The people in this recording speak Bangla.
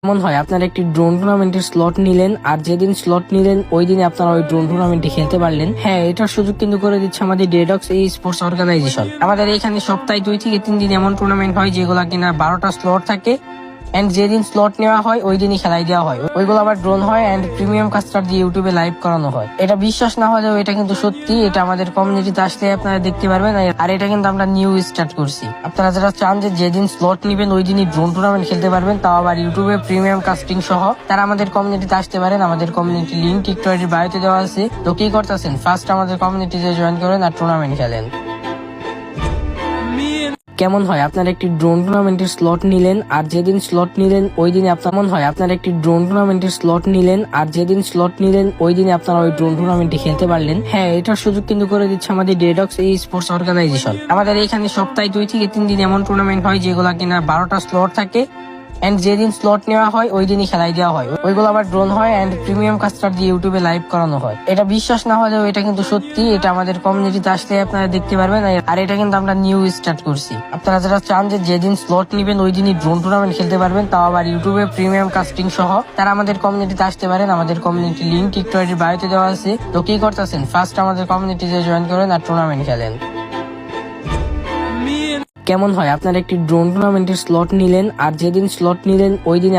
কেমন হয় আপনারা একটি ড্রোন টুর্নামেন্টের স্লট নিলেন আর যেদিন স্লট নিলেন ওই দিনে আপনারা ওই ড্রোন টুর্নামেন্টে খেলতে পারলেন। হ্যাঁ, এটার সুযোগ কিন্তু করে দিচ্ছে আমাদের ডেডক্স এই স্পোর্টস অর্গানাইজেশন। আমাদের এখানে সপ্তাহে 2 থেকে 3 দিন এমন টুর্নামেন্ট হয় যেগুলা কিনা 12টা স্লট থাকে এন্ড যেদিন স্লট নেওয়া হয় ওই দিনই খেলাই দেওয়া হয়। ওইগুলো আবার ড্রোন হয় এন্ড প্রিমিয়াম কাস্টার দিয়ে ইউটিউবে লাইভ করানো হয়। এটা বিশ্বাস না হলেও এটা কিন্তু সত্যি, এটা আমাদের কমিউনিটিতে আসলে আপনারা দেখতে পারবেন। আর এটা কিন্তু আমরা নিউ স্টার্ট করছি। আপনারা যারা চান যে যেদিন স্লট নিবেন ওই দিনই ড্রোন টুর্নামেন্ট খেলতে পারবেন, তাও আবার ইউটিউবে প্রিমিয়াম কাস্টিং সহ, তারা আমাদের কমিউনিটিতে আসতে পারেন। আমাদের কমিউনিটি লিঙ্ক টিকটকের বায়োতে দেওয়া আছে। তো কি করতেছেন, ফার্স্ট আমাদের কমিউনিটিতে জয়েন করেন আর টুর্নামেন্ট খেলেন। কেমন হয় আপনারা একটি ড্রোন টুর্নামেন্টের স্লট নিলেন আর যেদিন স্লট নিলেন ওই দিনে আপনারা একটি ড্রোন টুর্নামেন্টের স্লট নিলেন আর যেদিন স্লট নিলেন ওই দিনে আপনারা ওই ড্রোন টুর্নামেন্টে খেলতে পারলেন। হ্যাঁ, এটার সুযোগ কিন্তু করে দিচ্ছে আমাদের ডেডক্স এই স্পোর্টস অর্গানাইজেশন। আমাদের এখানে সপ্তাহে 2 থেকে 3 দিন এমন টুর্নামেন্ট হয় যেগুলা কিনা 12টা স্লট থাকে এন্ড যেদিন স্লট নেওয়া হয় ওই দিনই খেলাই দেওয়া হয়। ওইগুলো আবার ড্রোন হয় এন্ড প্রিমিয়াম কাস্টার দিয়ে ইউটিউবে লাইভ করানো হয়। এটা বিশ্বাস না হলেও এটা কিন্তু সত্যি, এটা আমাদের কমিউনিটিতে আসলে আপনারা দেখতে পারবেন। আর এটা কিন্তু আমরা নিউ স্টার্ট করছি। আপনারা যারা চান যে যেদিন স্লট নিবেন ওই দিনই ড্রোন টুর্নামেন্ট খেলতে পারবেন, তাও আবার ইউটিউবে প্রিমিয়াম কাস্টিং সহ, তারা আমাদের কমিউনিটিতে আসতে পারেন। আমাদের কমিউনিটি লিঙ্ক টিকটকের বায়োতে দেওয়া আছে। তো কি করতেছেন, ফার্স্ট আমাদের কমিউনিটিতে জয়েন করেন আর টুর্নামেন্ট খেলেন। কেমন হয় আপনারা একটি ড্রোন টুর্নামেন্টের স্লট নিলেন আর যেদিন স্লট নিলেন ওই দিনে